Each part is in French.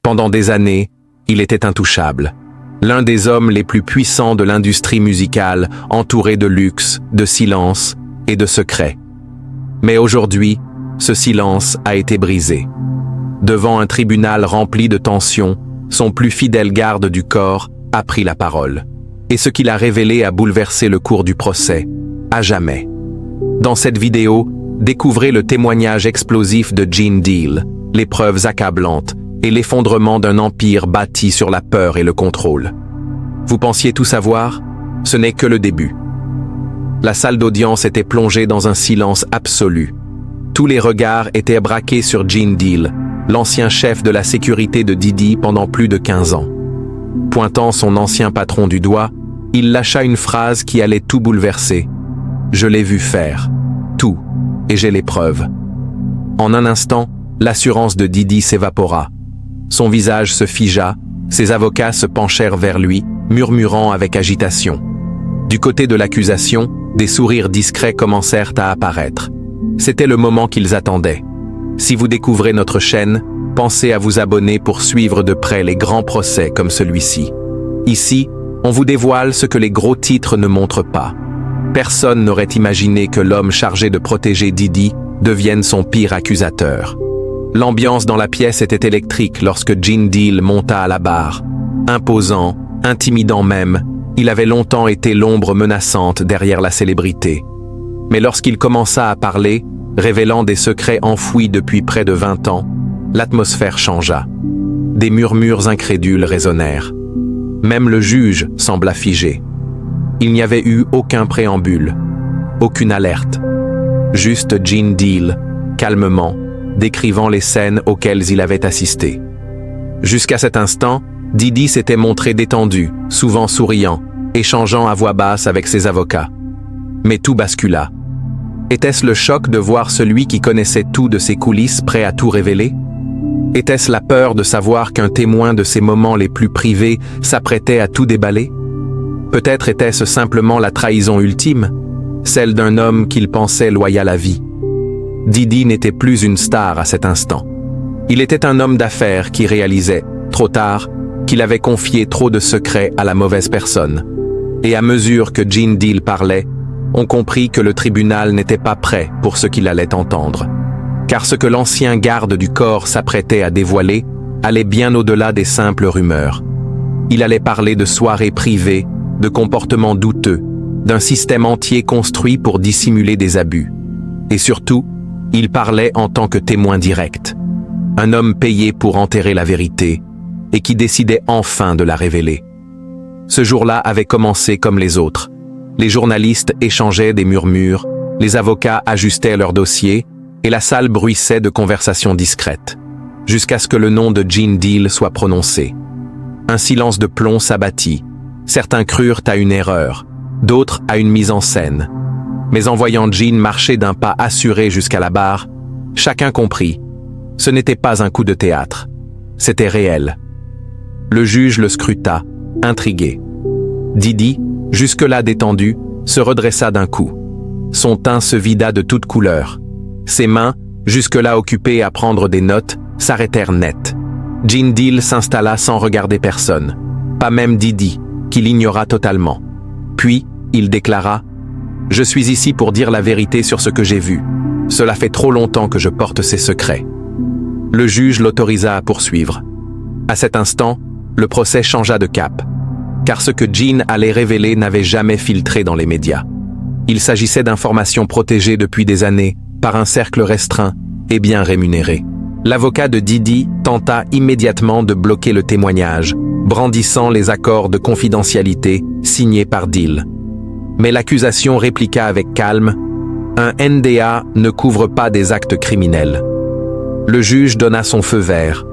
Pendant des années, il était intouchable. L'un des hommes les plus puissants de l'industrie musicale, entouré de luxe, de silence et de secrets. Mais aujourd'hui, ce silence a été brisé. Devant un tribunal rempli de tensions, son plus fidèle garde du corps a pris la parole. Et ce qu'il a révélé a bouleversé le cours du procès, à jamais. Dans cette vidéo, découvrez le témoignage explosif de Gene Deal, les preuves accablantes et l'effondrement d'un empire bâti sur la peur et le contrôle. Vous pensiez tout savoir? Ce n'est que le début. La salle d'audience était plongée dans un silence absolu. Tous les regards étaient braqués sur Gene Deal, l'ancien chef de la sécurité de Diddy pendant plus de 15 ans. Pointant son ancien patron du doigt, il lâcha une phrase qui allait tout bouleverser. « Je l'ai vu faire. Tout. Et j'ai les preuves. » En un instant, l'assurance de Diddy s'évapora. Son visage se figea, ses avocats se penchèrent vers lui, murmurant avec agitation. Du côté de l'accusation, des sourires discrets commencèrent à apparaître. C'était le moment qu'ils attendaient. Si vous découvrez notre chaîne, pensez à vous abonner pour suivre de près les grands procès comme celui-ci. Ici, on vous dévoile ce que les gros titres ne montrent pas. Personne n'aurait imaginé que l'homme chargé de protéger Diddy devienne son pire accusateur. L'ambiance dans la pièce était électrique lorsque Gene Deal monta à la barre. Imposant, intimidant même, il avait longtemps été l'ombre menaçante derrière la célébrité. Mais lorsqu'il commença à parler, révélant des secrets enfouis depuis près de 20 ans, l'atmosphère changea. Des murmures incrédules résonnèrent. Même le juge sembla figé. Il n'y avait eu aucun préambule, aucune alerte. Juste Gene Deal, calmement, décrivant les scènes auxquelles il avait assisté. Jusqu'à cet instant, Diddy s'était montré détendu, souvent souriant, échangeant à voix basse avec ses avocats. Mais tout bascula. Était-ce le choc de voir celui qui connaissait tout de ses coulisses prêt à tout révéler? Était-ce la peur de savoir qu'un témoin de ses moments les plus privés s'apprêtait à tout déballer? Peut-être était-ce simplement la trahison ultime, celle d'un homme qu'il pensait loyal à vie. Diddy n'était plus une star à cet instant. Il était un homme d'affaires qui réalisait, trop tard, qu'il avait confié trop de secrets à la mauvaise personne. Et à mesure que Gene Deal parlait, on comprit que le tribunal n'était pas prêt pour ce qu'il allait entendre. Car ce que l'ancien garde du corps s'apprêtait à dévoiler allait bien au-delà des simples rumeurs. Il allait parler de soirées privées, de comportements douteux, d'un système entier construit pour dissimuler des abus. Et surtout, il parlait en tant que témoin direct. Un homme payé pour enterrer la vérité et qui décidait enfin de la révéler. Ce jour-là avait commencé comme les autres. Les journalistes échangeaient des murmures, les avocats ajustaient leurs dossiers et la salle bruissait de conversations discrètes, jusqu'à ce que le nom de Gene Deal soit prononcé. Un silence de plomb s'abattit. Certains crurent à une erreur, d'autres à une mise en scène. Mais en voyant Gene marcher d'un pas assuré jusqu'à la barre, chacun comprit. Ce n'était pas un coup de théâtre. C'était réel. Le juge le scruta, intrigué. Diddy, jusque-là détendu, se redressa d'un coup. Son teint se vida de toutes couleurs. Ses mains, jusque-là occupées à prendre des notes, s'arrêtèrent net. Gene Deal s'installa sans regarder personne, pas même Diddy, qui l'ignora totalement. Puis, il déclara « Je suis ici pour dire la vérité sur ce que j'ai vu. Cela fait trop longtemps que je porte ces secrets. » Le juge l'autorisa à poursuivre. À cet instant, le procès changea de cap, car ce que Gene allait révéler n'avait jamais filtré dans les médias. Il s'agissait d'informations protégées depuis des années, par un cercle restreint et bien rémunéré. L'avocat de Diddy tenta immédiatement de bloquer le témoignage, brandissant les accords de confidentialité signés par Deal. Mais l'accusation répliqua avec calme « Un NDA ne couvre pas des actes criminels. » Le juge donna son feu vert.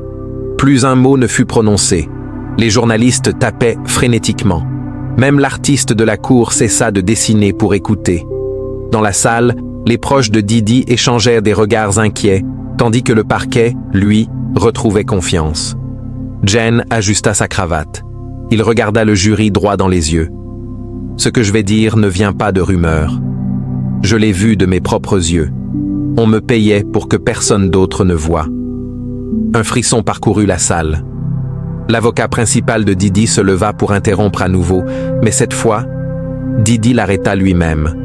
Plus un mot ne fut prononcé. Les journalistes tapaient frénétiquement. Même l'artiste de la cour cessa de dessiner pour écouter. Dans la salle, les proches de Diddy échangèrent des regards inquiets, tandis que le parquet, lui, retrouvait confiance. Gene ajusta sa cravate. Il regarda le jury droit dans les yeux. Ce que je vais dire ne vient pas de rumeurs. Je l'ai vu de mes propres yeux. On me payait pour que personne d'autre ne voie. Un frisson parcourut la salle. L'avocat principal de Didi se leva pour interrompre à nouveau, mais cette fois, Didi l'arrêta lui-même,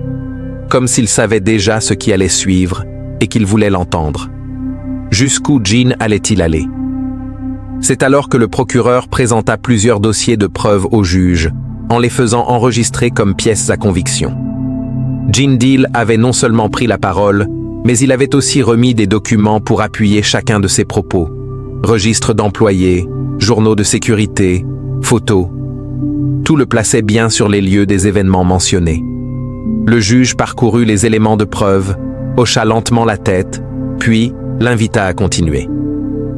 comme s'il savait déjà ce qui allait suivre et qu'il voulait l'entendre. Jusqu'où Jean allait-il aller? C'est alors que le procureur présenta plusieurs dossiers de preuves au juge, en les faisant enregistrer comme pièces à conviction. Gene Deal avait non seulement pris la parole, mais il avait aussi remis des documents pour appuyer chacun de ses propos. Registres d'employés, journaux de sécurité, photos. Tout le plaçait bien sur les lieux des événements mentionnés. Le juge parcourut les éléments de preuve, hocha lentement la tête, puis l'invita à continuer.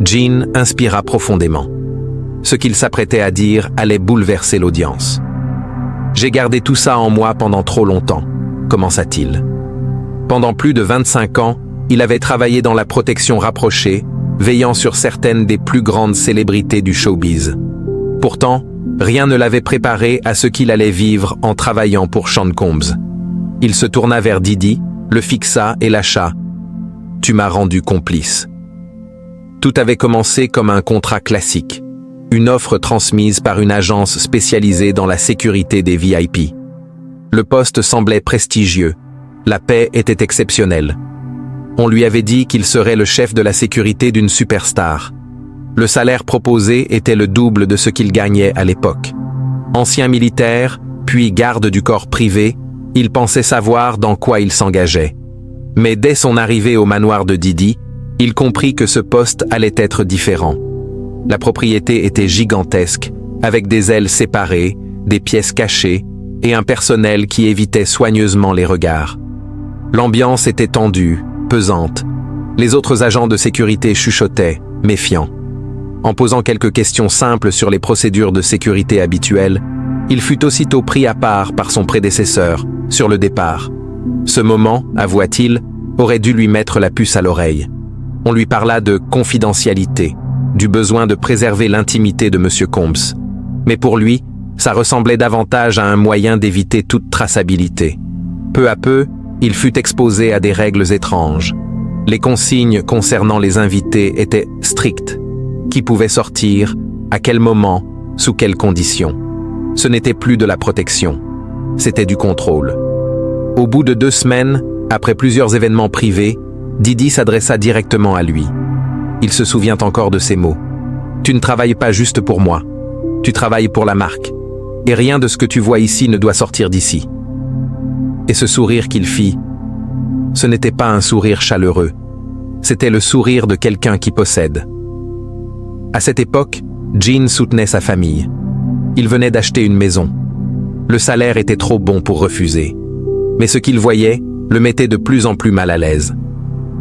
Jean inspira profondément. Ce qu'il s'apprêtait à dire allait bouleverser l'audience. « J'ai gardé tout ça en moi pendant trop longtemps », commença-t-il. Pendant plus de 25 ans, il avait travaillé dans la protection rapprochée, veillant sur certaines des plus grandes célébrités du showbiz. Pourtant, rien ne l'avait préparé à ce qu'il allait vivre en travaillant pour Sean Combs. Il se tourna vers Didi, le fixa et lâcha. « Tu m'as rendu complice. » Tout avait commencé comme un contrat classique, une offre transmise par une agence spécialisée dans la sécurité des VIP. Le poste semblait prestigieux, la paie était exceptionnelle. On lui avait dit qu'il serait le chef de la sécurité d'une superstar. Le salaire proposé était le double de ce qu'il gagnait à l'époque. Ancien militaire, puis garde du corps privé, il pensait savoir dans quoi il s'engageait. Mais dès son arrivée au manoir de Didi, il comprit que ce poste allait être différent. La propriété était gigantesque, avec des ailes séparées, des pièces cachées et un personnel qui évitait soigneusement les regards. L'ambiance était tendue, pesante. Les autres agents de sécurité chuchotaient, méfiants. En posant quelques questions simples sur les procédures de sécurité habituelles, il fut aussitôt pris à part par son prédécesseur, sur le départ. Ce moment, avoua-t-il, aurait dû lui mettre la puce à l'oreille. On lui parla de confidentialité, du besoin de préserver l'intimité de M. Combs. Mais pour lui, ça ressemblait davantage à un moyen d'éviter toute traçabilité. Peu à peu, il fut exposé à des règles étranges. Les consignes concernant les invités étaient strictes. Qui pouvait sortir, à quel moment, sous quelles conditions. Ce n'était plus de la protection, c'était du contrôle. Au bout de 2 semaines, après plusieurs événements privés, Didi s'adressa directement à lui. Il se souvient encore de ces mots. « Tu ne travailles pas juste pour moi. Tu travailles pour la marque. Et rien de ce que tu vois ici ne doit sortir d'ici. » Et ce sourire qu'il fit, ce n'était pas un sourire chaleureux. C'était le sourire de quelqu'un qui possède. À cette époque, Jean soutenait sa famille. Il venait d'acheter une maison. Le salaire était trop bon pour refuser. Mais ce qu'il voyait le mettait de plus en plus mal à l'aise.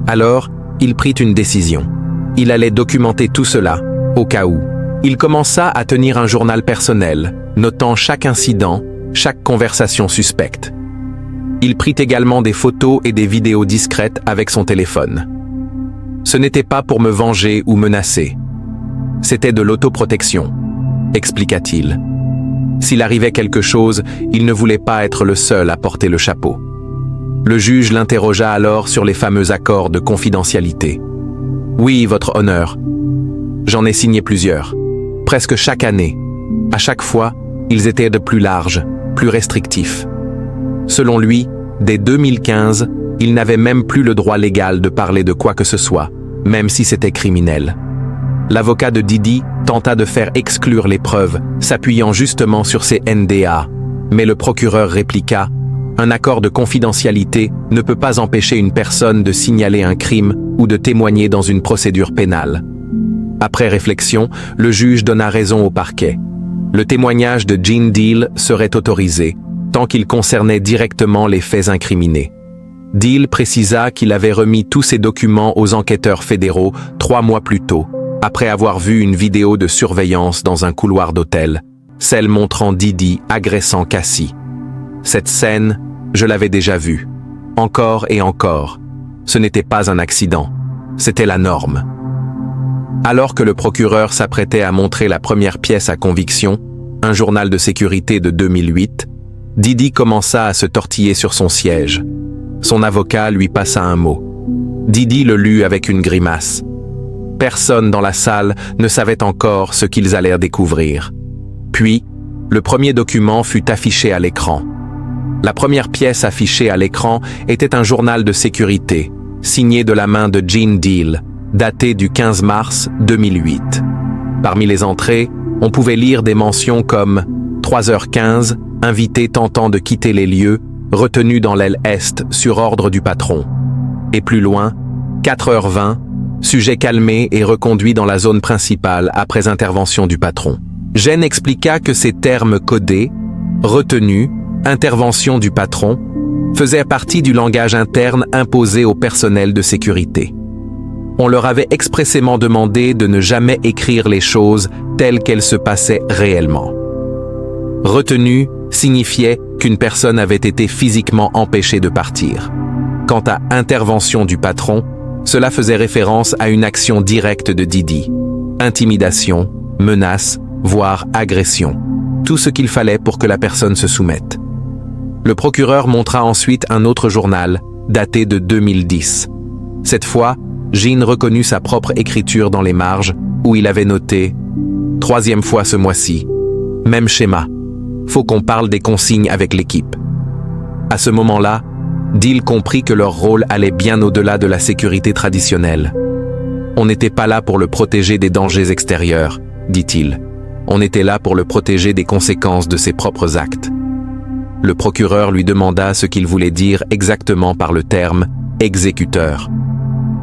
Alors, il prit une décision. Il allait documenter tout cela, au cas où. Il commença à tenir un journal personnel, notant chaque incident, chaque conversation suspecte. Il prit également des photos et des vidéos discrètes avec son téléphone. Ce n'était pas pour me venger ou menacer. C'était de l'autoprotection, expliqua-t-il. S'il arrivait quelque chose, il ne voulait pas être le seul à porter le chapeau. Le juge l'interrogea alors sur les fameux accords de confidentialité. « Oui, votre honneur. J'en ai signé plusieurs. Presque chaque année. À chaque fois, ils étaient de plus larges, plus restrictifs. Selon lui, dès 2015, il n'avait même plus le droit légal de parler de quoi que ce soit, même si c'était criminel. » L'avocat de Didi tenta de faire exclure les preuves, s'appuyant justement sur ces NDA, mais le procureur répliqua « Un accord de confidentialité ne peut pas empêcher une personne de signaler un crime ou de témoigner dans une procédure pénale. » Après réflexion, le juge donna raison au parquet. Le témoignage de Gene Deal serait autorisé, tant qu'il concernait directement les faits incriminés. Deal précisa qu'il avait remis tous ses documents aux enquêteurs fédéraux 3 mois plus tôt, après avoir vu une vidéo de surveillance dans un couloir d'hôtel, celle montrant Didi agressant Cassie. Cette scène, je l'avais déjà vue. Encore et encore. Ce n'était pas un accident. C'était la norme. Alors que le procureur s'apprêtait à montrer la première pièce à conviction, un journal de sécurité de 2008, Didi commença à se tortiller sur son siège. Son avocat lui passa un mot. Didi le lut avec une grimace. Personne dans la salle ne savait encore ce qu'ils allaient découvrir. Puis, le premier document fut affiché à l'écran. La première pièce affichée à l'écran était un journal de sécurité, signé de la main de Gene Deal, daté du 15 mars 2008. Parmi les entrées, on pouvait lire des mentions comme 3h15, invité tentant de quitter les lieux, retenu dans l'aile Est sur ordre du patron. Et plus loin, 4h20, sujet calmé et reconduit dans la zone principale après intervention du patron. Gene expliqua que ces termes codés, retenue, intervention du patron, faisaient partie du langage interne imposé au personnel de sécurité. On leur avait expressément demandé de ne jamais écrire les choses telles qu'elles se passaient réellement. Retenue signifiait qu'une personne avait été physiquement empêchée de partir. Quant à intervention du patron, cela faisait référence à une action directe de Didi. Intimidation, menace, voire agression. Tout ce qu'il fallait pour que la personne se soumette. Le procureur montra ensuite un autre journal, daté de 2010. Cette fois, Gene reconnut sa propre écriture dans les marges, où il avait noté « Troisième fois ce mois-ci. Même schéma. Faut qu'on parle des consignes avec l'équipe. » À ce moment-là, Deal comprit que leur rôle allait bien au-delà de la sécurité traditionnelle. « On n'était pas là pour le protéger des dangers extérieurs, » dit-il. « On était là pour le protéger des conséquences de ses propres actes. » Le procureur lui demanda ce qu'il voulait dire exactement par le terme « exécuteur ».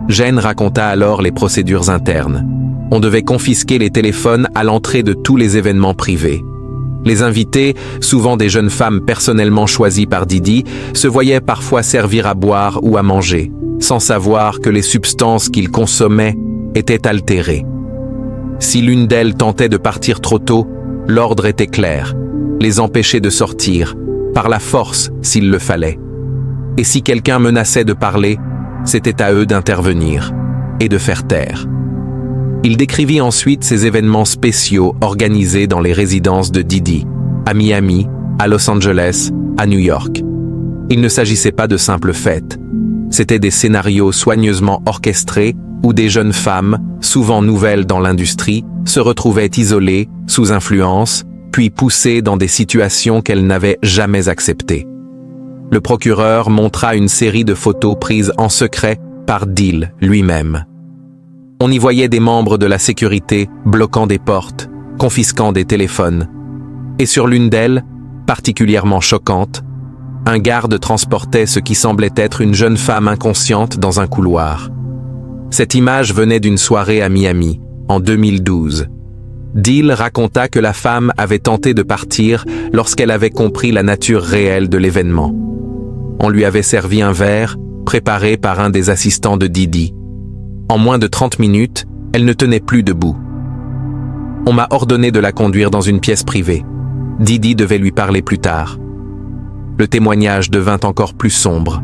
Gene raconta alors les procédures internes. On devait confisquer les téléphones à l'entrée de tous les événements privés. Les invités, souvent des jeunes femmes personnellement choisies par Didi, se voyaient parfois servir à boire ou à manger, sans savoir que les substances qu'ils consommaient étaient altérées. Si l'une d'elles tentait de partir trop tôt, l'ordre était clair, les empêcher de sortir, par la force s'il le fallait. Et si quelqu'un menaçait de parler, c'était à eux d'intervenir et de faire taire. Il décrivit ensuite ces événements spéciaux organisés dans les résidences de Didi, à Miami, à Los Angeles, à New York. Il ne s'agissait pas de simples fêtes. C'étaient des scénarios soigneusement orchestrés où des jeunes femmes, souvent nouvelles dans l'industrie, se retrouvaient isolées, sous influence, puis poussées dans des situations qu'elles n'avaient jamais acceptées. Le procureur montra une série de photos prises en secret par Deal lui-même. On y voyait des membres de la sécurité bloquant des portes, confisquant des téléphones. Et sur l'une d'elles, particulièrement choquante, un garde transportait ce qui semblait être une jeune femme inconsciente dans un couloir. Cette image venait d'une soirée à Miami, en 2012. Deal raconta que la femme avait tenté de partir lorsqu'elle avait compris la nature réelle de l'événement. On lui avait servi un verre, préparé par un des assistants de Didi. En moins de 30 minutes, elle ne tenait plus debout. On m'a ordonné de la conduire dans une pièce privée. Didi devait lui parler plus tard. Le témoignage devint encore plus sombre.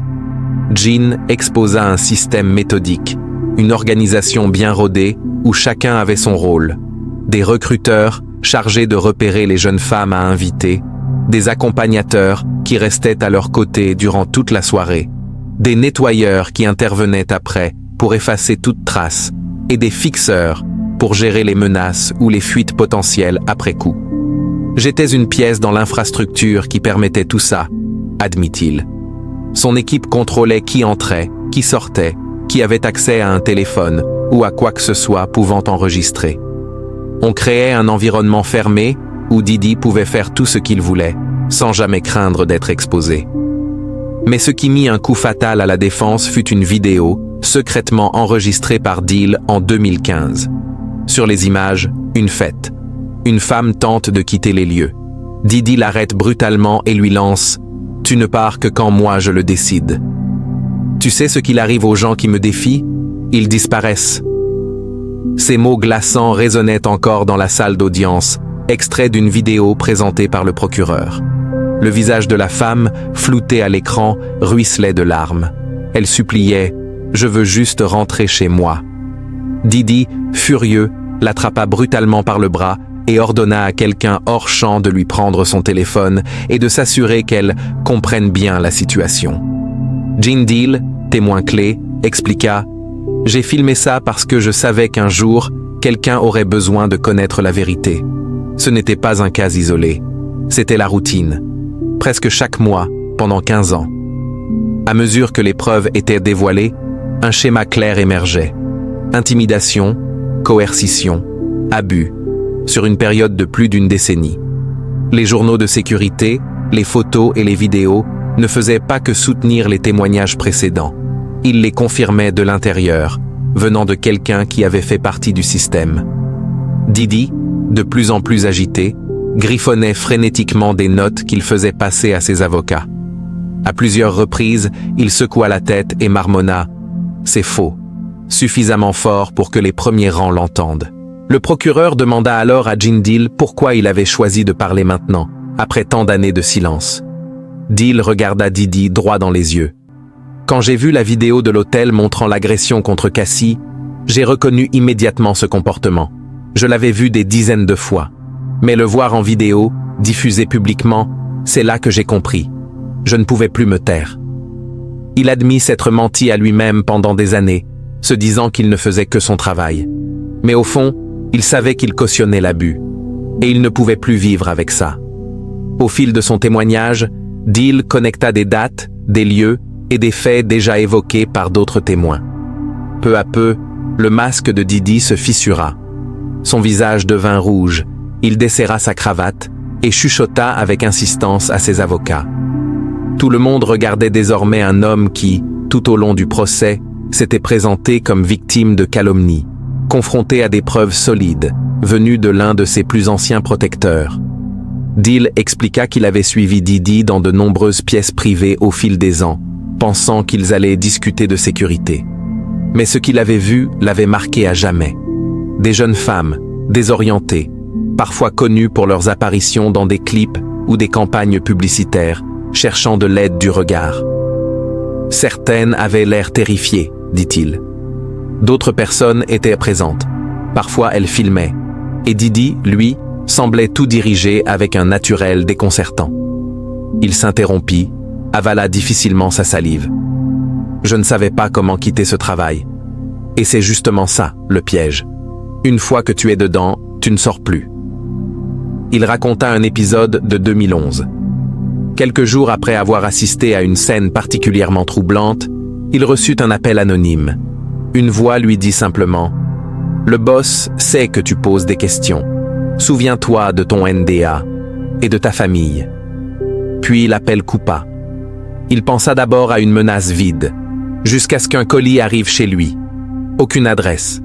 Gene exposa un système méthodique, une organisation bien rodée où chacun avait son rôle. Des recruteurs chargés de repérer les jeunes femmes à inviter, des accompagnateurs qui restaient à leur côté durant toute la soirée, des nettoyeurs qui intervenaient après pour effacer toute trace, et des fixeurs pour gérer les menaces ou les fuites potentielles après coup. J'étais une pièce dans l'infrastructure qui permettait tout ça, admit-il. Son équipe contrôlait qui entrait, qui sortait, qui avait accès à un téléphone ou à quoi que ce soit pouvant enregistrer. On créait un environnement fermé où Didi pouvait faire tout ce qu'il voulait, sans jamais craindre d'être exposé. Mais ce qui mit un coup fatal à la défense fut une vidéo, secrètement enregistrée par Deal en 2015. Sur les images, une fête. Une femme tente de quitter les lieux. Didi l'arrête brutalement et lui lance « Tu ne pars que quand moi je le décide. » Tu sais ce qu'il arrive aux gens qui me défient? Ils disparaissent. Ces mots glaçants résonnaient encore dans la salle d'audience, extrait d'une vidéo présentée par le procureur. Le visage de la femme, flouté à l'écran, ruisselait de larmes. Elle suppliait « Je veux juste rentrer chez moi ». Didi, furieux, l'attrapa brutalement par le bras et ordonna à quelqu'un hors champ de lui prendre son téléphone et de s'assurer qu'elle comprenne bien la situation. Gene Deal, témoin clé, expliqua J'ai filmé ça parce que je savais qu'un jour, quelqu'un aurait besoin de connaître la vérité. Ce n'était pas un cas isolé. C'était la routine. Presque chaque mois, pendant 15 ans. À mesure que les preuves étaient dévoilées, un schéma clair émergeait. Intimidation, coercition, abus, sur une période de plus d'une décennie. Les journaux de sécurité, les photos et les vidéos ne faisaient pas que soutenir les témoignages précédents. Ils les confirmaient de l'intérieur, venant de quelqu'un qui avait fait partie du système. Didi, de plus en plus agité, griffonnait frénétiquement des notes qu'il faisait passer à ses avocats. À plusieurs reprises, il secoua la tête et marmonna « C'est faux », suffisamment fort pour que les premiers rangs l'entendent. Le procureur demanda alors à Jindal pourquoi il avait choisi de parler maintenant, après tant d'années de silence. Dil regarda Didi droit dans les yeux. Quand j'ai vu la vidéo de l'hôtel montrant l'agression contre Cassie, j'ai reconnu immédiatement ce comportement. Je l'avais vu des dizaines de fois. Mais le voir en vidéo, diffusé publiquement, c'est là que j'ai compris. Je ne pouvais plus me taire. Il admit s'être menti à lui-même pendant des années, se disant qu'il ne faisait que son travail. Mais au fond, il savait qu'il cautionnait l'abus. Et il ne pouvait plus vivre avec ça. Au fil de son témoignage, Dil connecta des dates, des lieux et des faits déjà évoqués par d'autres témoins. Peu à peu, le masque de Didi se fissura. Son visage devint rouge, il desserra sa cravate et chuchota avec insistance à ses avocats. Tout le monde regardait désormais un homme qui, tout au long du procès, s'était présenté comme victime de calomnie, confronté à des preuves solides, venues de l'un de ses plus anciens protecteurs. Dil expliqua qu'il avait suivi Didi dans de nombreuses pièces privées au fil des ans, pensant qu'ils allaient discuter de sécurité. Mais ce qu'il avait vu l'avait marqué à jamais. Des jeunes femmes, désorientées, parfois connues pour leurs apparitions dans des clips ou des campagnes publicitaires, cherchant de l'aide du regard. Certaines avaient l'air terrifiées, dit-il. D'autres personnes étaient présentes. Parfois elles filmaient. Et Didi, lui, semblait tout diriger avec un naturel déconcertant. Il s'interrompit, avala difficilement sa salive. Je ne savais pas comment quitter ce travail. Et c'est justement ça, le piège. Une fois que tu es dedans, tu ne sors plus. Il raconta un épisode de 2011. Quelques jours après avoir assisté à une scène particulièrement troublante, il reçut un appel anonyme. Une voix lui dit simplement « Le boss sait que tu poses des questions. Souviens-toi de ton NDA et de ta famille. » Puis l'appel coupa. Il pensa d'abord à une menace vide, jusqu'à ce qu'un colis arrive chez lui. Aucune adresse.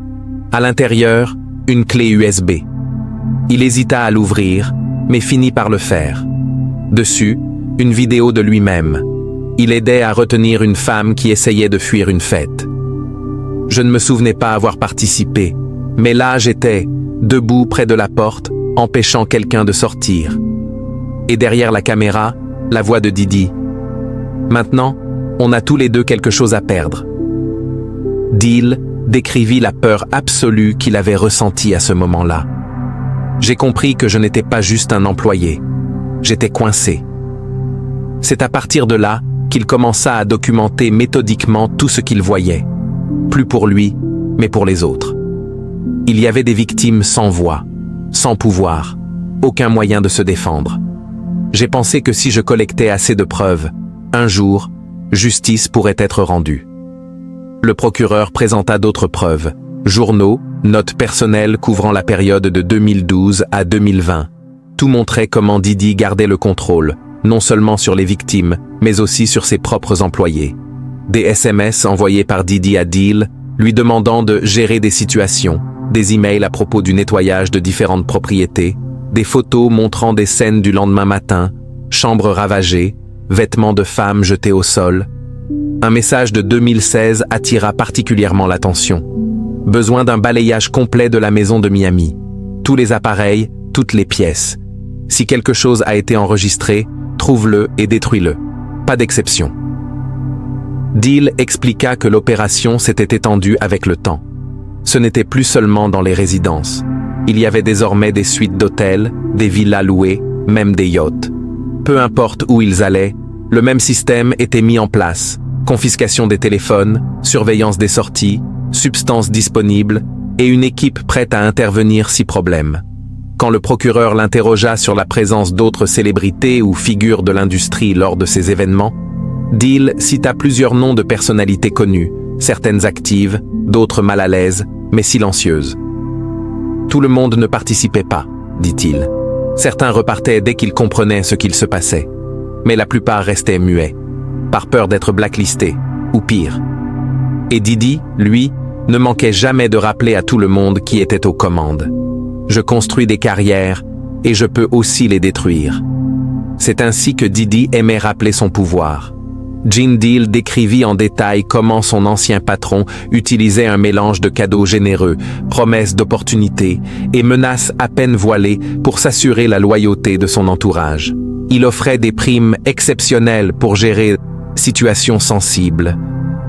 À l'intérieur, une clé USB. Il hésita à l'ouvrir, mais finit par le faire. Dessus, une vidéo de lui-même. Il aidait à retenir une femme qui essayait de fuir une fête. Je ne me souvenais pas avoir participé, mais là j'étais, debout près de la porte, empêchant quelqu'un de sortir. Et derrière la caméra, la voix de Didi. Maintenant, on a tous les deux quelque chose à perdre. Dil décrivit la peur absolue qu'il avait ressentie à ce moment-là. J'ai compris que je n'étais pas juste un employé. J'étais coincé. C'est à partir de là qu'il commença à documenter méthodiquement tout ce qu'il voyait. Plus pour lui, mais pour les autres. Il y avait des victimes sans voix, sans pouvoir, aucun moyen de se défendre. J'ai pensé que si je collectais assez de preuves, un jour, justice pourrait être rendue. Le procureur présenta d'autres preuves, journaux, notes personnelles couvrant la période de 2012 à 2020. Tout montrait comment Didi gardait le contrôle, non seulement sur les victimes, mais aussi sur ses propres employés. Des SMS envoyés par Didi à Dil, lui demandant de gérer des situations, des emails à propos du nettoyage de différentes propriétés, des photos montrant des scènes du lendemain matin, chambres ravagées, vêtements de femmes jetés au sol. Un message de 2016 attira particulièrement l'attention. Besoin d'un balayage complet de la maison de Miami. Tous les appareils, toutes les pièces. Si quelque chose a été enregistré, trouve-le et détruis-le. Pas d'exception. Dil expliqua que l'opération s'était étendue avec le temps. Ce n'était plus seulement dans les résidences. Il y avait désormais des suites d'hôtels, des villas louées, même des yachts. Peu importe où ils allaient, le même système était mis en place. Confiscation des téléphones, surveillance des sorties, substances disponibles et une équipe prête à intervenir si problème. Quand le procureur l'interrogea sur la présence d'autres célébrités ou figures de l'industrie lors de ces événements, Deal cita plusieurs noms de personnalités connues, certaines actives, d'autres mal à l'aise, mais silencieuses. Tout le monde ne participait pas, dit-il. Certains repartaient dès qu'ils comprenaient ce qu'il se passait, mais la plupart restaient muets, par peur d'être blacklistés, ou pire. Et Diddy, lui, ne manquait jamais de rappeler à tout le monde qui était aux commandes. Je construis des carrières, et je peux aussi les détruire. C'est ainsi que Diddy aimait rappeler son pouvoir. Gene Deal décrivit en détail comment son ancien patron utilisait un mélange de cadeaux généreux, promesses d'opportunités et menaces à peine voilées pour s'assurer la loyauté de son entourage. Il offrait des primes exceptionnelles pour gérer situations sensibles,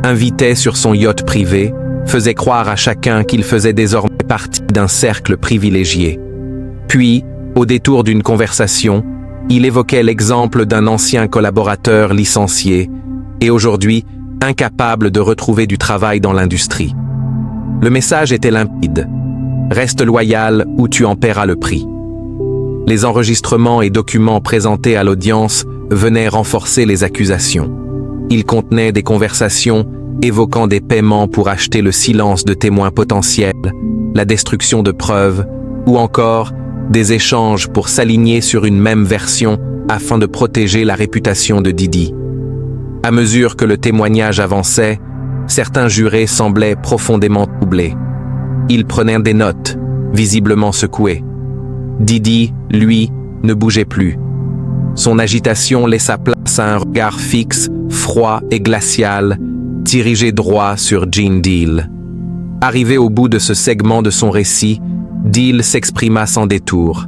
invitait sur son yacht privé, faisait croire à chacun qu'il faisait désormais partie d'un cercle privilégié. Puis, au détour d'une conversation, il évoquait l'exemple d'un ancien collaborateur licencié et aujourd'hui incapable de retrouver du travail dans l'industrie. Le message était limpide. Reste loyal ou tu en paieras le prix. Les enregistrements et documents présentés à l'audience venaient renforcer les accusations. Ils contenaient des conversations évoquant des paiements pour acheter le silence de témoins potentiels, la destruction de preuves ou encore des échanges pour s'aligner sur une même version afin de protéger la réputation de Diddy. À mesure que le témoignage avançait, certains jurés semblaient profondément troublés. Ils prenaient des notes, visiblement secoués. Diddy, lui, ne bougeait plus. Son agitation laissa place à un regard fixe, froid et glacial, dirigé droit sur Gene Deal. Arrivé au bout de ce segment de son récit, Deal s'exprima sans détour.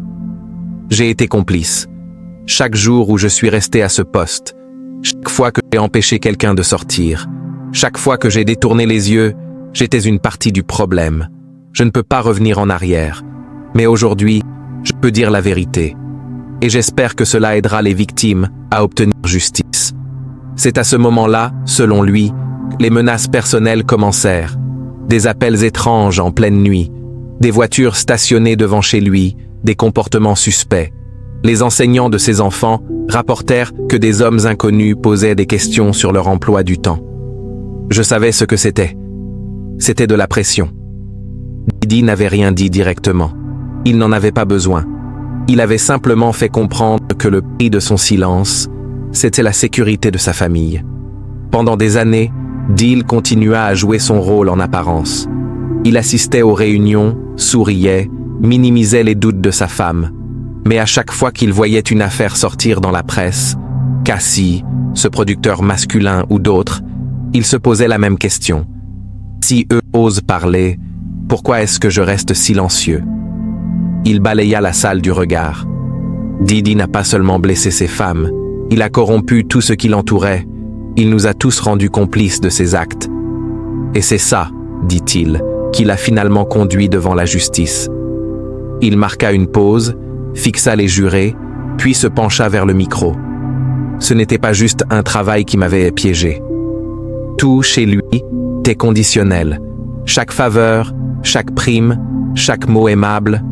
J'ai été complice. Chaque jour où je suis resté à ce poste, chaque fois que j'ai empêché quelqu'un de sortir, chaque fois que j'ai détourné les yeux, j'étais une partie du problème. Je ne peux pas revenir en arrière. Mais aujourd'hui, je peux dire la vérité. Et j'espère que cela aidera les victimes à obtenir justice. C'est à ce moment-là, selon lui, que les menaces personnelles commencèrent. Des appels étranges en pleine nuit, des voitures stationnées devant chez lui, des comportements suspects. Les enseignants de ses enfants rapportèrent que des hommes inconnus posaient des questions sur leur emploi du temps. Je savais ce que c'était. C'était de la pression. Diddy n'avait rien dit directement. Il n'en avait pas besoin. Il avait simplement fait comprendre que le prix de son silence, c'était la sécurité de sa famille. Pendant des années, Deal continua à jouer son rôle en apparence. Il assistait aux réunions, souriait, minimisait les doutes de sa femme. Mais à chaque fois qu'il voyait une affaire sortir dans la presse, Cassie, ce producteur masculin ou d'autres, il se posait la même question. Si eux osent parler, pourquoi est-ce que je reste silencieux? Il balaya la salle du regard. Diddy n'a pas seulement blessé ses femmes, il a corrompu tout ce qui l'entourait. Il nous a tous rendus complices de ses actes. Et c'est ça, dit-il, qui l'a finalement conduit devant la justice. Il marqua une pause, fixa les jurés, puis se pencha vers le micro. Ce n'était pas juste un travail qui m'avait piégé. Tout chez lui était conditionnel. Chaque faveur, chaque prime, chaque mot aimable,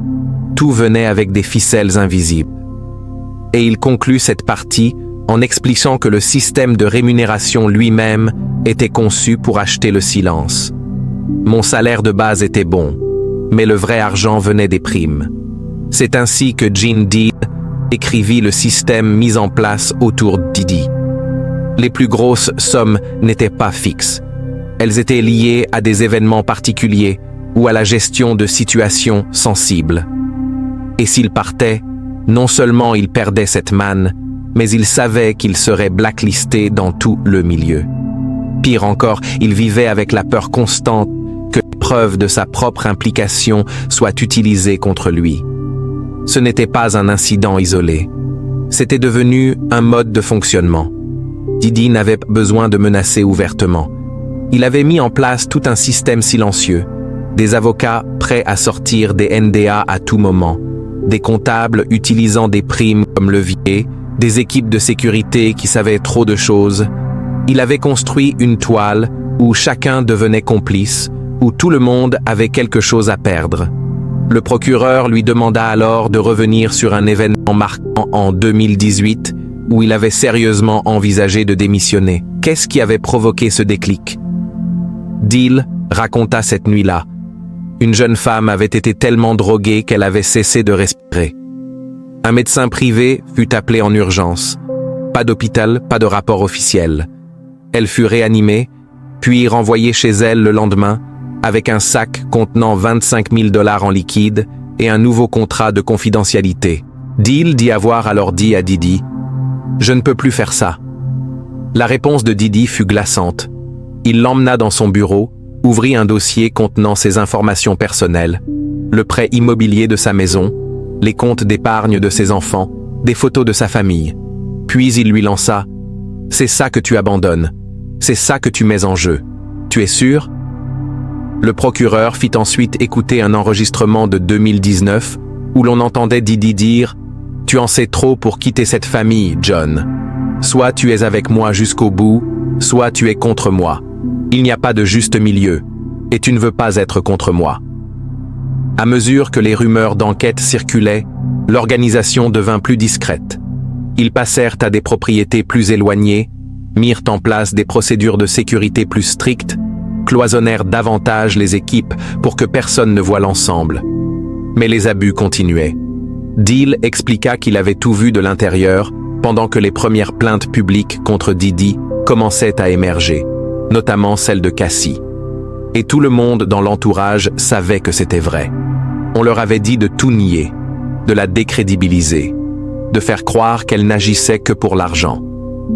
tout venait avec des ficelles invisibles. Et il conclut cette partie en expliquant que le système de rémunération lui-même était conçu pour acheter le silence. Mon salaire de base était bon, mais le vrai argent venait des primes. C'est ainsi que Gene Deal écrivit le système mis en place autour de Diddy. Les plus grosses sommes n'étaient pas fixes. Elles étaient liées à des événements particuliers ou à la gestion de situations sensibles. Et s'il partait, non seulement il perdait cette manne, mais il savait qu'il serait blacklisté dans tout le milieu. Pire encore, il vivait avec la peur constante que les preuves de sa propre implication soient utilisées contre lui. Ce n'était pas un incident isolé. C'était devenu un mode de fonctionnement. Diddy n'avait pas besoin de menacer ouvertement. Il avait mis en place tout un système silencieux, des avocats prêts à sortir des NDA à tout moment, des comptables utilisant des primes comme levier, des équipes de sécurité qui savaient trop de choses. Il avait construit une toile où chacun devenait complice, où tout le monde avait quelque chose à perdre. Le procureur lui demanda alors de revenir sur un événement marquant en 2018 où il avait sérieusement envisagé de démissionner. Qu'est-ce qui avait provoqué ce déclic? Deal raconta cette nuit-là. Une jeune femme avait été tellement droguée qu'elle avait cessé de respirer. Un médecin privé fut appelé en urgence. Pas d'hôpital, pas de rapport officiel. Elle fut réanimée, puis renvoyée chez elle le lendemain avec un sac contenant 25 000 $ en liquide et un nouveau contrat de confidentialité. Deal dit avoir alors dit à Didi « Je ne peux plus faire ça ». La réponse de Didi fut glaçante. Il l'emmena dans son bureau, ouvrit un dossier contenant ses informations personnelles, le prêt immobilier de sa maison, les comptes d'épargne de ses enfants, des photos de sa famille. Puis il lui lança « C'est ça que tu abandonnes. C'est ça que tu mets en jeu. Tu es sûr ?» Le procureur fit ensuite écouter un enregistrement de 2019 où l'on entendait Didi dire « Tu en sais trop pour quitter cette famille, John. Soit tu es avec moi jusqu'au bout, soit tu es contre moi. Il n'y a pas de juste milieu, et tu ne veux pas être contre moi. » À mesure que les rumeurs d'enquête circulaient, l'organisation devint plus discrète. Ils passèrent à des propriétés plus éloignées, mirent en place des procédures de sécurité plus strictes, cloisonnèrent davantage les équipes pour que personne ne voie l'ensemble. Mais les abus continuaient. Deal expliqua qu'il avait tout vu de l'intérieur pendant que les premières plaintes publiques contre Didi commençaient à émerger, notamment celle de Cassie. Et tout le monde dans l'entourage savait que c'était vrai. On leur avait dit de tout nier, de la décrédibiliser, de faire croire qu'elle n'agissait que pour l'argent.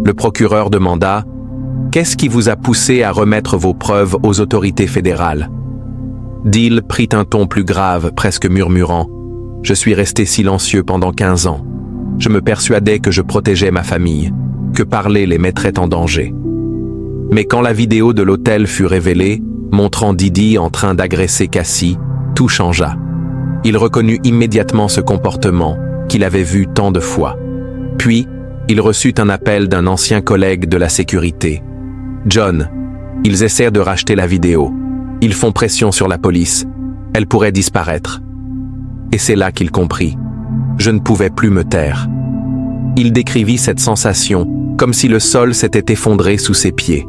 Le procureur demanda « Qu'est-ce qui vous a poussé à remettre vos preuves aux autorités fédérales ?» Deal prit un ton plus grave, presque murmurant « Je suis resté silencieux pendant 15 ans. Je me persuadais que je protégeais ma famille, que parler les mettrait en danger. Mais quand la vidéo de l'hôtel fut révélée, montrant Didi en train d'agresser Cassie, tout changea. Il reconnut immédiatement ce comportement qu'il avait vu tant de fois. Puis, il reçut un appel d'un ancien collègue de la sécurité. « John, ils essaient de racheter la vidéo. Ils font pression sur la police. Elle pourrait disparaître. » Et c'est là qu'il comprit. Je ne pouvais plus me taire. Il décrivit cette sensation comme si le sol s'était effondré sous ses pieds.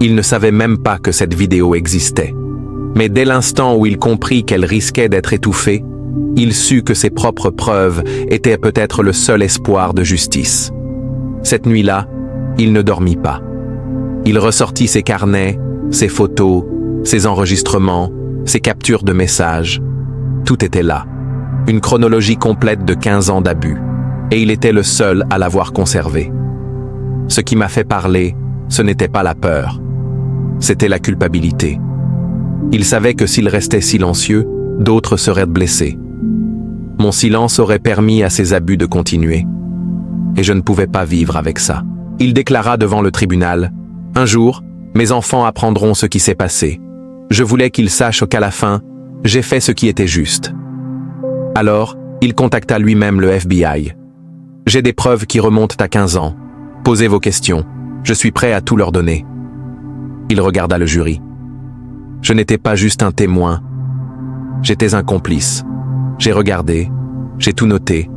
Il ne savait même pas que cette vidéo existait. Mais dès l'instant où il comprit qu'elle risquait d'être étouffée, il sut que ses propres preuves étaient peut-être le seul espoir de justice. Cette nuit-là, il ne dormit pas. Il ressortit ses carnets, ses photos, ses enregistrements, ses captures de messages. Tout était là. Une chronologie complète de 15 ans d'abus. Et il était le seul à l'avoir conservé. Ce qui m'a fait parler, ce n'était pas la peur. C'était la culpabilité. Il savait que s'il restait silencieux, d'autres seraient blessés. Mon silence aurait permis à ces abus de continuer. Et je ne pouvais pas vivre avec ça. Il déclara devant le tribunal « Un jour, mes enfants apprendront ce qui s'est passé. Je voulais qu'ils sachent qu'à la fin, j'ai fait ce qui était juste. » Alors, il contacta lui-même le FBI. « J'ai des preuves qui remontent à 15 ans. Posez vos questions. Je suis prêt à tout leur donner. » Il regarda le jury. Je n'étais pas juste un témoin. J'étais un complice. J'ai regardé, j'ai tout noté,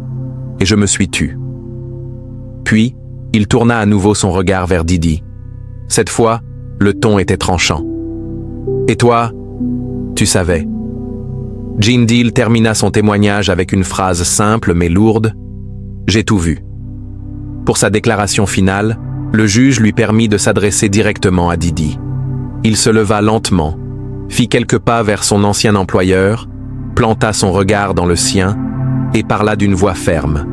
et je me suis tu. Puis, il tourna à nouveau son regard vers Didi. Cette fois, le ton était tranchant. « Et toi, tu savais. » Gene Deal termina son témoignage avec une phrase simple mais lourde. « J'ai tout vu. » Pour sa déclaration finale, le juge lui permit de s'adresser directement à Didi. Il se leva lentement, fit quelques pas vers son ancien employeur, planta son regard dans le sien et parla d'une voix ferme.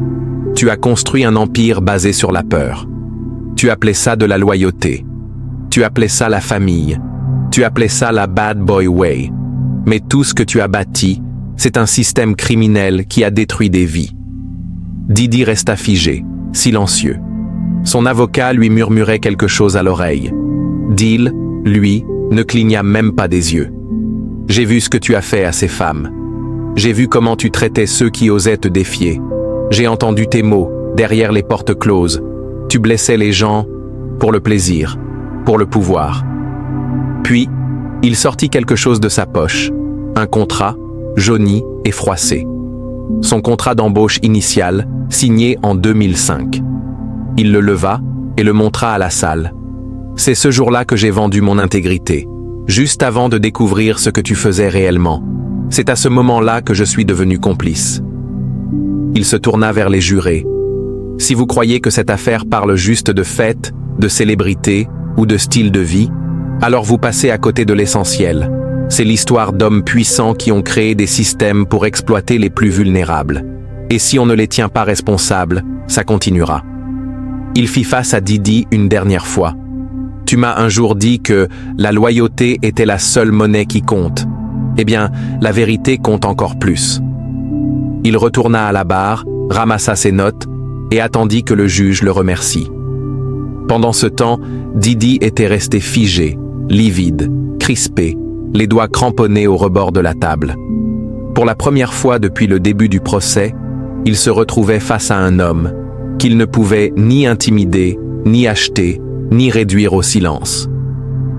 « Tu as construit un empire basé sur la peur. Tu appelais ça de la loyauté. Tu appelais ça la famille. Tu appelais ça la bad boy way. Mais tout ce que tu as bâti, c'est un système criminel qui a détruit des vies. » Didi resta figé, silencieux. Son avocat lui murmurait quelque chose à l'oreille. Deal, lui, ne cligna même pas des yeux. « J'ai vu ce que tu as fait à ces femmes. J'ai vu comment tu traitais ceux qui osaient te défier. J'ai entendu tes mots, derrière les portes closes. Tu blessais les gens pour le plaisir, pour le pouvoir. » Puis, Il sortit quelque chose de sa poche, un contrat, jauni et froissé. Son contrat d'embauche initial, signé en 2005. Il le leva et le montra à la salle. C'est ce jour-là que j'ai vendu mon intégrité, juste avant de découvrir ce que tu faisais réellement. C'est à ce moment-là que je suis devenu complice. Il se tourna vers les jurés. Si vous croyez que cette affaire parle juste de fêtes, de célébrités ou de style de vie, alors vous passez à côté de l'essentiel. C'est l'histoire d'hommes puissants qui ont créé des systèmes pour exploiter les plus vulnérables. Et si on ne les tient pas responsables, ça continuera. Il fit face à Didi une dernière fois. Tu m'as un jour dit que la loyauté était la seule monnaie qui compte. Eh bien, la vérité compte encore plus. Il retourna à la barre, ramassa ses notes et attendit que le juge le remercie. Pendant ce temps, Didi était resté figé, livide, crispé, les doigts cramponnés au rebord de la table. Pour la première fois depuis le début du procès, il se retrouvait face à un homme qu'il ne pouvait ni intimider, ni acheter, ni réduire au silence.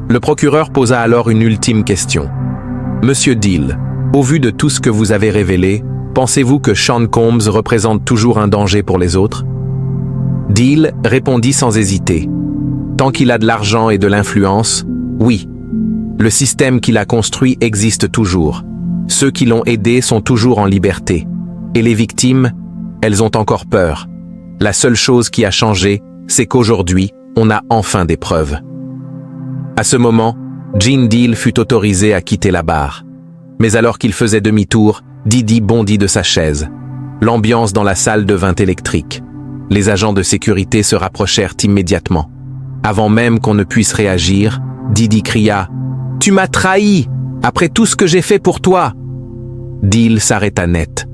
Le procureur posa alors une ultime question. « Monsieur Deal, au vu de tout ce que vous avez révélé, pensez-vous que Sean Combs représente toujours un danger pour les autres ?» Deal répondit sans hésiter. « Tant qu'il a de l'argent et de l'influence, oui. Le système qu'il a construit existe toujours. Ceux qui l'ont aidé sont toujours en liberté. Et les victimes, elles ont encore peur. La seule chose qui a changé, c'est qu'aujourd'hui, on a enfin des preuves. » À ce moment, Gene Deal fut autorisé à quitter la barre. Mais alors qu'il faisait demi-tour, Didi bondit de sa chaise. L'ambiance dans la salle devint électrique. Les agents de sécurité se rapprochèrent immédiatement. Avant même qu'on ne puisse réagir, Didi cria « Tu m'as trahi, après tout ce que j'ai fait pour toi !» Deal s'arrêta net.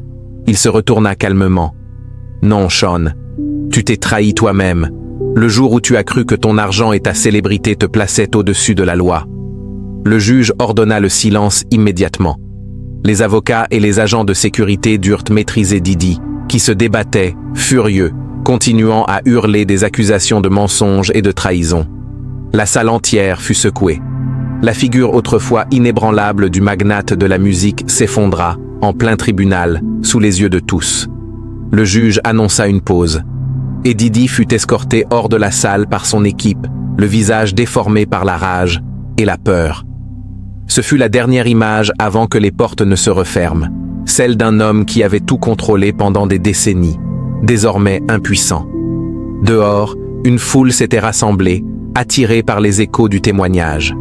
Il se retourna calmement. « Non, Sean, tu t'es trahi toi-même. Le jour où tu as cru que ton argent et ta célébrité te plaçaient au-dessus de la loi. » Le juge ordonna le silence immédiatement. Les avocats et les agents de sécurité durent maîtriser Didi, qui se débattait, furieux, continuant à hurler des accusations de mensonges et de trahison. La salle entière fut secouée. La figure autrefois inébranlable du magnate de la musique s'effondra, en plein tribunal, sous les yeux de tous. Le juge annonça une pause. Et Didi fut escorté hors de la salle par son équipe, le visage déformé par la rage et la peur. Ce fut la dernière image avant que les portes ne se referment, celle d'un homme qui avait tout contrôlé pendant des décennies, désormais impuissant. Dehors, une foule s'était rassemblée, attirée par les échos du témoignage.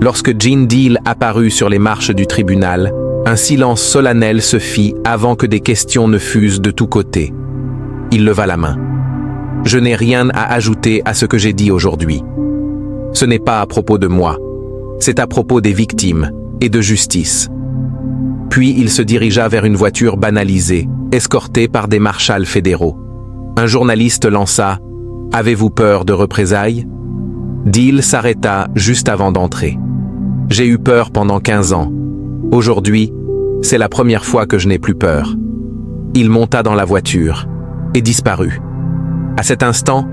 Lorsque Gene Deal apparut sur les marches du tribunal, un silence solennel se fit avant que des questions ne fusent de tous côtés. Il leva la main. « Je n'ai rien à ajouter à ce que j'ai dit aujourd'hui. Ce n'est pas à propos de moi. C'est à propos des victimes et de justice. » Puis il se dirigea vers une voiture banalisée, escortée par des marshals fédéraux. Un journaliste lança « Avez-vous peur de représailles ?» Deal s'arrêta juste avant d'entrer. « J'ai eu peur pendant 15 ans. Aujourd'hui, c'est la première fois que je n'ai plus peur. » Il monta dans la voiture et disparut. À cet instant,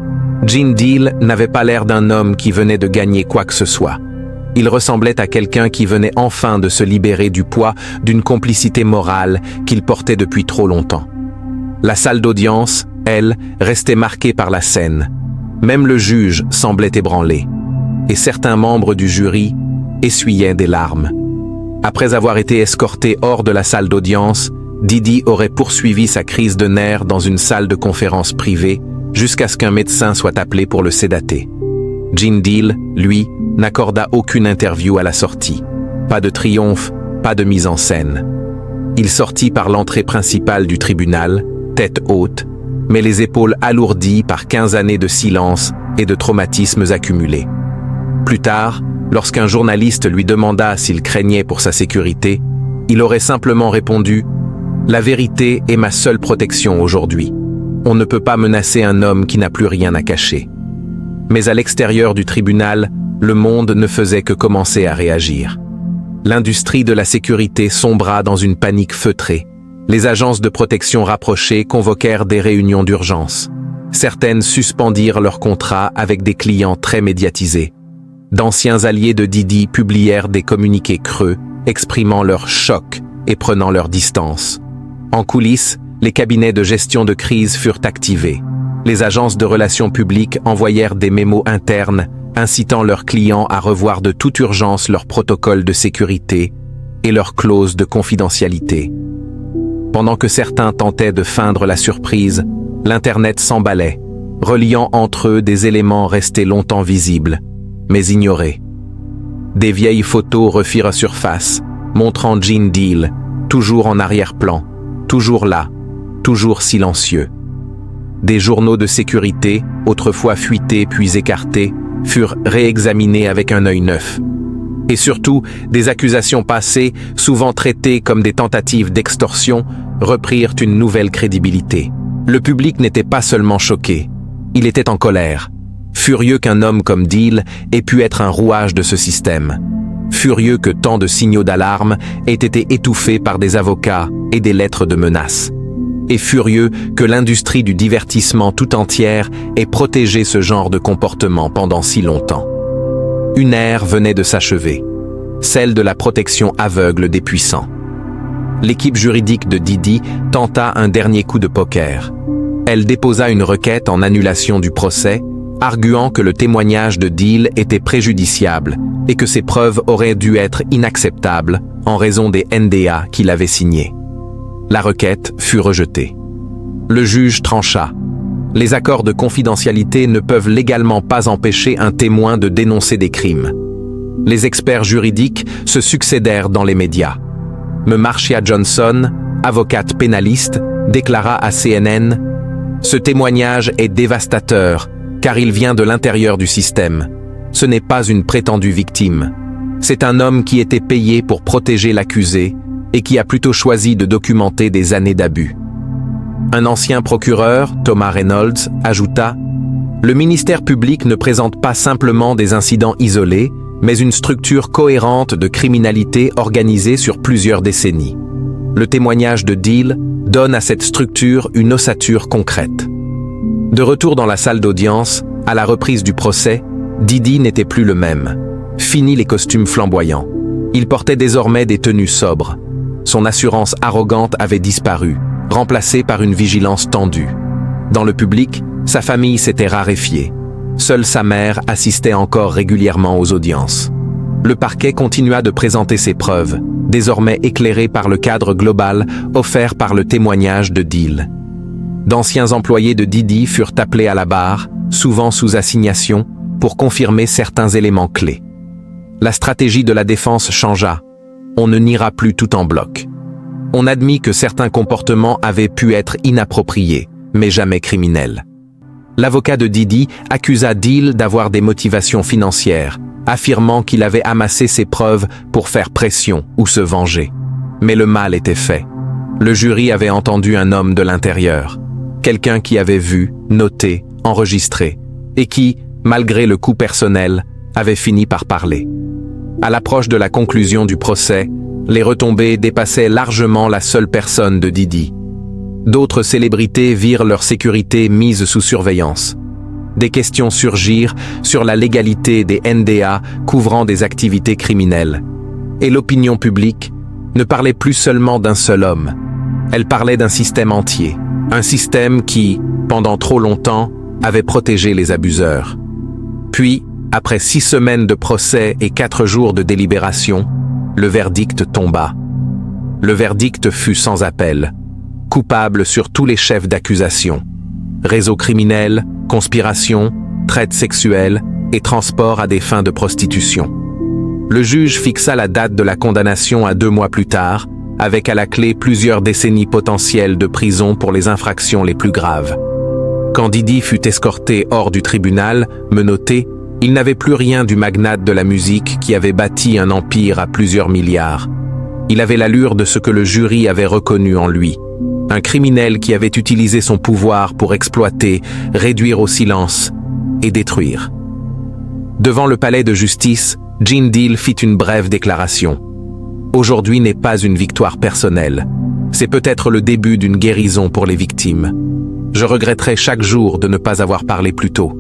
Gene Deal n'avait pas l'air d'un homme qui venait de gagner quoi que ce soit. Il ressemblait à quelqu'un qui venait enfin de se libérer du poids d'une complicité morale qu'il portait depuis trop longtemps. La salle d'audience, elle, restait marquée par la scène. Même le juge semblait ébranlé. Et certains membres du jury essuyaient des larmes. Après avoir été escorté hors de la salle d'audience, Didi aurait poursuivi sa crise de nerfs dans une salle de conférence privée jusqu'à ce qu'un médecin soit appelé pour le sédater. Gene Deal, lui, n'accorda aucune interview à la sortie. Pas de triomphe, pas de mise en scène. Il sortit par l'entrée principale du tribunal, tête haute, mais les épaules alourdies par 15 années de silence et de traumatismes accumulés. Plus tard, lorsqu'un journaliste lui demanda s'il craignait pour sa sécurité, il aurait simplement répondu « La vérité est ma seule protection aujourd'hui. On ne peut pas menacer un homme qui n'a plus rien à cacher. » Mais à l'extérieur du tribunal, le monde ne faisait que commencer à réagir. L'industrie de la sécurité sombra dans une panique feutrée. Les agences de protection rapprochées convoquèrent des réunions d'urgence. Certaines suspendirent leurs contrats avec des clients très médiatisés. d'anciens alliés de Didi publièrent des communiqués creux, exprimant leur choc et prenant leur distance. En coulisses, les cabinets de gestion de crise furent activés. Les agences de relations publiques envoyèrent des mémos internes, incitant leurs clients à revoir de toute urgence leurs protocoles de sécurité et leurs clauses de confidentialité. Pendant que certains tentaient de feindre la surprise, l'Internet s'emballait, reliant entre eux des éléments restés longtemps visibles, mais ignorés. Des vieilles photos refirent surface, montrant Gene Deal, toujours en arrière-plan, toujours là, toujours silencieux. Des journaux de sécurité, autrefois fuités puis écartés, furent réexaminés avec un œil neuf. Et surtout, des accusations passées, souvent traitées comme des tentatives d'extorsion, reprirent une nouvelle crédibilité. Le public n'était pas seulement choqué, il était en colère, furieux qu'un homme comme Deal ait pu être un rouage de ce système, furieux que tant de signaux d'alarme aient été étouffés par des avocats et des lettres de menaces, et furieux que l'industrie du divertissement tout entière ait protégé ce genre de comportement pendant si longtemps. Une ère venait de s'achever, celle de la protection aveugle des puissants. L'équipe juridique de Didi tenta un dernier coup de poker. Elle déposa une requête en annulation du procès, arguant que le témoignage de Deal était préjudiciable et que ses preuves auraient dû être inacceptables en raison des NDA qu'il avait signés. La requête fut rejetée. Le juge trancha. Les accords de confidentialité ne peuvent légalement pas empêcher un témoin de dénoncer des crimes. Les experts juridiques se succédèrent dans les médias. Marcia Johnson, avocate pénaliste, déclara à CNN « Ce témoignage est dévastateur, car il vient de l'intérieur du système. Ce n'est pas une prétendue victime. C'est un homme qui était payé pour protéger l'accusé et qui a plutôt choisi de documenter des années d'abus. » Un ancien procureur, Thomas Reynolds, ajouta « Le ministère public ne présente pas simplement des incidents isolés, mais une structure cohérente de criminalité organisée sur plusieurs décennies. Le témoignage de Deal donne à cette structure une ossature concrète. » De retour dans la salle d'audience, à la reprise du procès, Didi n'était plus le même. Fini les costumes flamboyants. Il portait désormais des tenues sobres. Son assurance arrogante avait disparu, remplacée par une vigilance tendue. Dans le public, sa famille s'était raréfiée. Seule sa mère assistait encore régulièrement aux audiences. Le parquet continua de présenter ses preuves, désormais éclairées par le cadre global offert par le témoignage de Deal. D'anciens employés de Didi furent appelés à la barre, souvent sous assignation, pour confirmer certains éléments clés. La stratégie de la défense changea. On ne niera plus tout en bloc. On admit que certains comportements avaient pu être inappropriés, mais jamais criminels. L'avocat de Didi accusa Deal d'avoir des motivations financières, affirmant qu'il avait amassé ses preuves pour faire pression ou se venger. Mais le mal était fait. Le jury avait entendu un homme de l'intérieur, quelqu'un qui avait vu, noté, enregistré, et qui, malgré le coup personnel, avait fini par parler. À l'approche de la conclusion du procès, les retombées dépassaient largement la seule personne de Didi. D'autres célébrités virent leur sécurité mise sous surveillance. Des questions surgirent sur la légalité des NDA couvrant des activités criminelles. Et l'opinion publique ne parlait plus seulement d'un seul homme. Elle parlait d'un système entier. Un système qui, pendant trop longtemps, avait protégé les abuseurs. Puis, après 6 semaines de procès et 4 jours de délibération, le verdict tomba. Le verdict fut sans appel. Coupable sur tous les chefs d'accusation. Réseau criminel, conspiration, traite sexuelle et transport à des fins de prostitution. Le juge fixa la date de la condamnation à 2 mois plus tard, avec à la clé plusieurs décennies potentielles de prison pour les infractions les plus graves. Quand Didi fut escorté hors du tribunal, menotté, il n'avait plus rien du magnate de la musique qui avait bâti un empire à plusieurs milliards. Il avait l'allure de ce que le jury avait reconnu en lui. Un criminel qui avait utilisé son pouvoir pour exploiter, réduire au silence et détruire. Devant le palais de justice, Gene Deal fit une brève déclaration. Aujourd'hui n'est pas une victoire personnelle. C'est peut-être le début d'une guérison pour les victimes. Je regretterai chaque jour de ne pas avoir parlé plus tôt.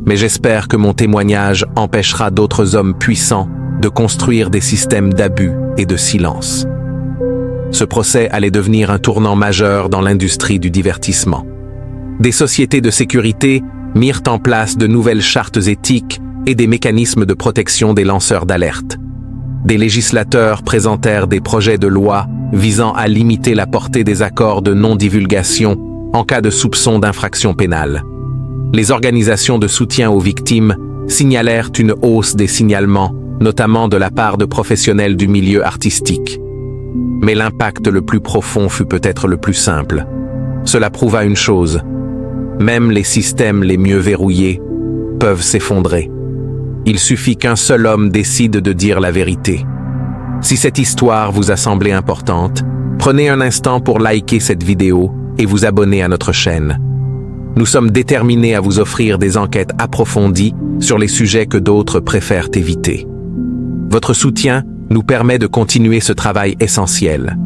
mais j'espère que mon témoignage empêchera d'autres hommes puissants de construire des systèmes d'abus et de silence. Ce procès allait devenir un tournant majeur dans l'industrie du divertissement. Des sociétés de sécurité mirent en place de nouvelles chartes éthiques et des mécanismes de protection des lanceurs d'alerte. Des législateurs présentèrent des projets de loi visant à limiter la portée des accords de non-divulgation en cas de soupçon d'infraction pénale. Les organisations de soutien aux victimes signalèrent une hausse des signalements, notamment de la part de professionnels du milieu artistique. Mais l'impact le plus profond fut peut-être le plus simple. Cela prouva une chose: même les systèmes les mieux verrouillés peuvent s'effondrer. Il suffit qu'un seul homme décide de dire la vérité. Si cette histoire vous a semblé importante, prenez un instant pour liker cette vidéo et vous abonner à notre chaîne. Nous sommes déterminés à vous offrir des enquêtes approfondies sur les sujets que d'autres préfèrent éviter. Votre soutien nous permet de continuer ce travail essentiel.